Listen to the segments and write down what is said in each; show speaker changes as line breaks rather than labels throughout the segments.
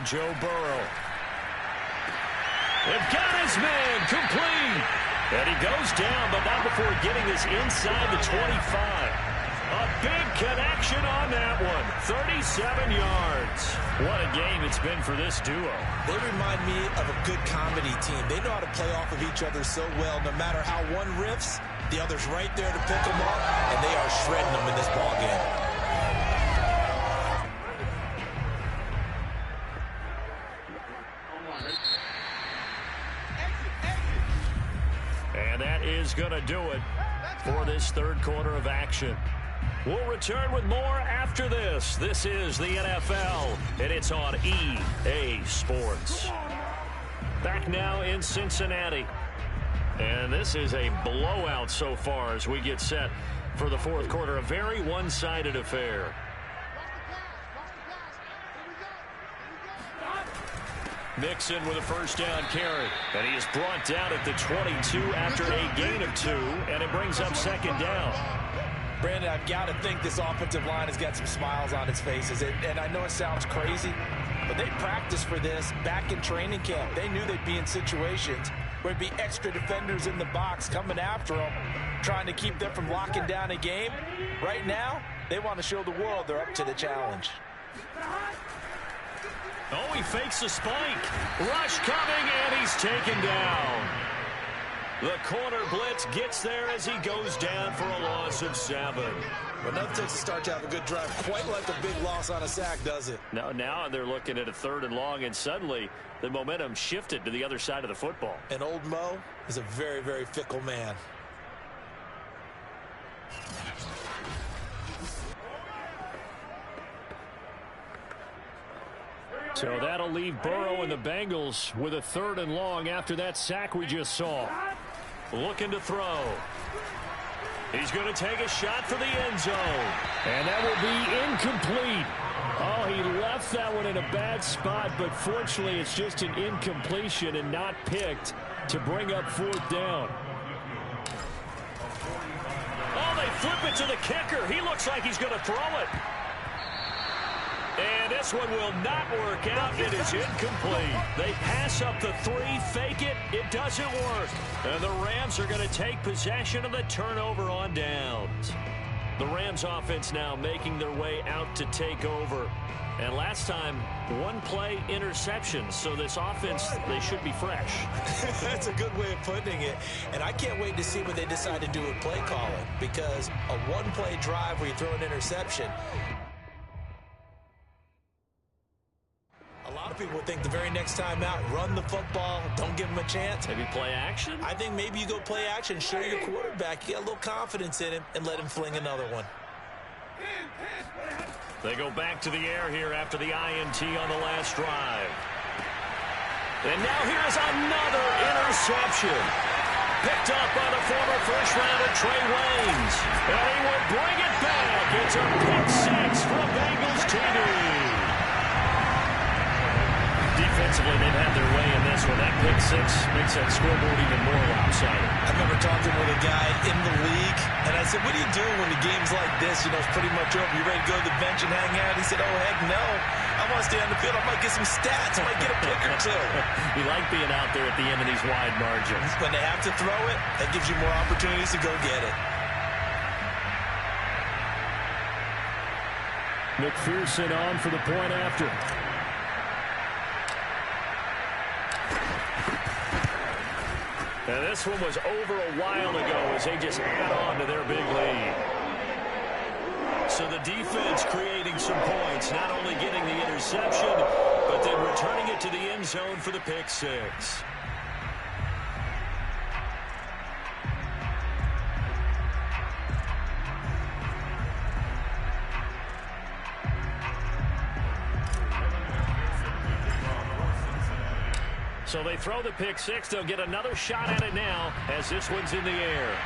Joe Burrow. They've got his man complete. And he goes down, but not before getting this inside the 25. A big connection on that one. 37 yards. What a game it's been for this duo.
They remind me of a good comedy team. They know how to play off of each other so well. No matter how one riffs, the other's right there to pick them up, and they are shredding them in this ball game.
And that is going to do it for this third quarter of action. We'll return with more after this. This is the NFL, and it's on EA Sports. Back now in Cincinnati. And this is a blowout so far as we get set for the fourth quarter. A very one-sided affair. Mixon with a first down carry. And he is brought down at the 22 after a gain of 2, and it brings up second down.
Brandon, I've got to think this offensive line has got some smiles on its faces. And I know it sounds crazy, but they practiced for this back in training camp. They knew they'd be in situations where there'd be extra defenders in the box coming after them, trying to keep them from locking down a game. Right now, they want to show the world they're up to the challenge.
Oh, he fakes a spike. Rush coming, and he's taken down. The corner blitz gets there as he goes down for a loss of 7.
But nothing takes a start to have a good drive quite like a big loss on a sack, does it?
No, now they're looking at a 3rd and long, and suddenly the momentum shifted to the other side of the football.
And old Mo is a very, very fickle man.
So that'll leave Burrow and the Bengals with a 3rd and long after that sack we just saw. Looking to throw. He's going to take a shot for the end zone. And that will be incomplete. Oh, he left that one in a bad spot, but fortunately it's just an incompletion and not picked to bring up 4th down. Oh, they flip it to the kicker. He looks like he's going to throw it. And this one will not work out. It is incomplete. They pass up the 3, fake it. It doesn't work. And the Rams are going to take possession of the turnover on downs. The Rams offense now making their way out to take over. And last time, 1-play interception. So this offense, they should be fresh.
That's a good way of putting it. And I can't wait to see what they decide to do with play calling. Because a 1-play drive where you throw an interception, a lot of people would think the very next time out, run the football, don't give him a chance.
Maybe play action?
I think maybe you go play action, show your quarterback, you get a little confidence in him, and let him fling another one.
They go back to the air here after the INT on the last drive. And now here's another interception. Picked up by the former first-rounder Trey Waynes. And he will bring it back. It's a pick 6 from Bengals TV. Defensively, they've had their way in this one. That pick 6 makes that scoreboard even more lopsided.
I remember talking with a guy in the league, and I said, what do you do when the game's like this? You know, it's pretty much over. You ready to go to the bench and hang out? He said, oh, heck no. I want to stay on the field. I might get some stats. I might get a pick or 2.
You like being out there at the end of these wide margins.
When they have to throw it, that gives you more opportunities to go get it.
McPherson on for the point after. And this one was over a while ago as they just add on to their big lead. So the defense creating some points, not only getting the interception, but then returning it to the end zone for the pick 6. So they throw the pick 6. They'll get another shot at it now as this one's in the air.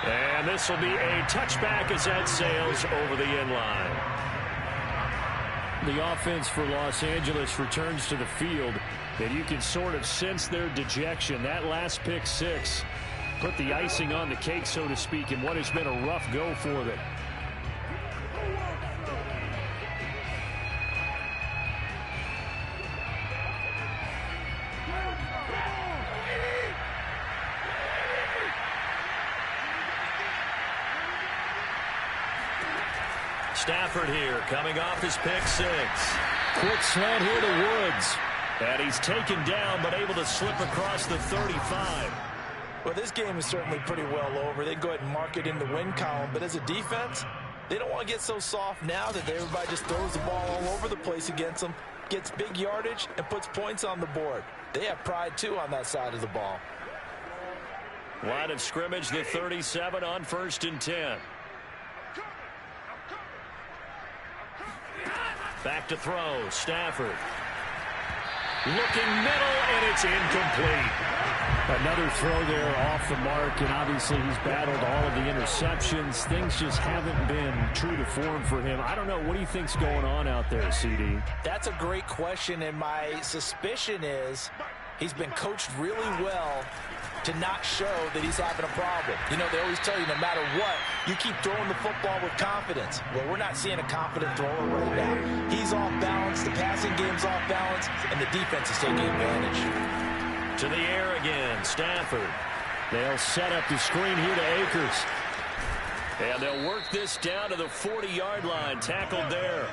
And this will be a touchback as that sails over the end line. The offense for Los Angeles returns to the field, and you can sort of sense their dejection. That last pick 6 put the icing on the cake, so to speak, in what has been a rough go for them. Stafford here coming off his pick six.
Quick slant here to Woods.
And he's taken down but able to slip across the 35.
Well, this game is certainly pretty well over. They go ahead and mark it in the win column. But as a defense, they don't want to get so soft now that everybody just throws the ball all over the place against them, gets big yardage, and puts points on the board. They have pride, too, on that side of the ball.
Line of scrimmage, the 37 on 1st and 10. Back to throw, Stafford. Looking middle, and it's incomplete.
Another throw there off the mark, and obviously he's battled all of the interceptions. Things just haven't been true to form for him. I don't know. What do you think's going on out there, CD?
That's a great question, and my suspicion is he's been coached really well to not show that he's having a problem. You know, they always tell you no matter what, you keep throwing the football with confidence. Well, we're not seeing a confident thrower right now. He's off balance, the passing game's off balance, and the defense is taking advantage.
To the air again, Stafford.
They'll set up the screen here to Akers.
And they'll work this down to the 40-yard line, tackled there.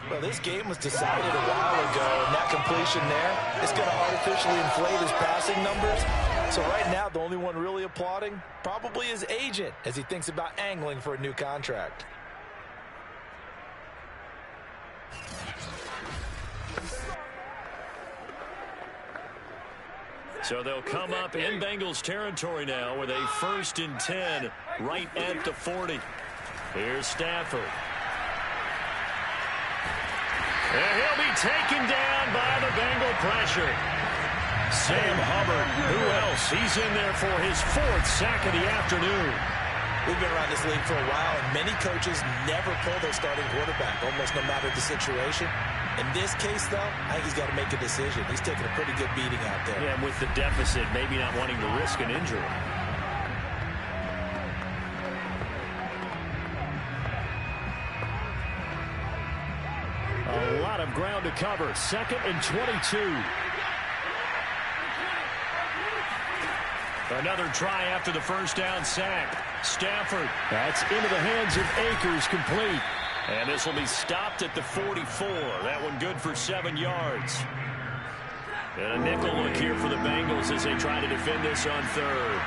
Well, this game was decided a while ago, and that completion there is going to artificially inflate his passing numbers. So right now, the only one really applauding probably his agent as he thinks about angling for a new contract.
So they'll come up in Bengals territory now with a 1st and 10 right at the 40. Here's Stafford. And he'll be taken down by the Bengal pressure. Sam Hubbard, who else? He's in there for his 4th sack of the afternoon.
We've been around this league for a while, and many coaches never pull their starting quarterback, almost no matter the situation. In this case, though, I think he's got to make a decision. He's taking a pretty good beating out there.
Yeah, and with the deficit, maybe not wanting to risk an injury.
A lot of ground to cover. 2nd and 22.
Another try after the first down sack. Stafford.
That's into the hands of Akers, complete.
And this will be stopped at the 44. That one good for 7 yards. And a nickel look here for the Bengals as they try to defend this on 3rd.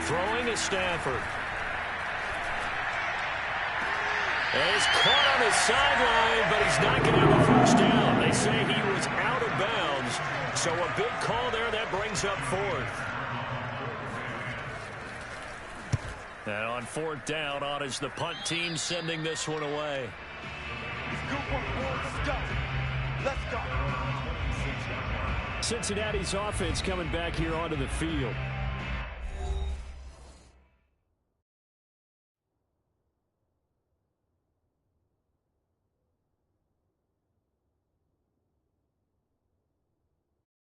Throwing is Stafford. And he's caught on the sideline, but he's not going to have a first down. They say he was out of bounds. So a big call there that brings up 4th. And on 4th down, on is the punt team sending this one away.
Cincinnati's offense coming back here onto the field.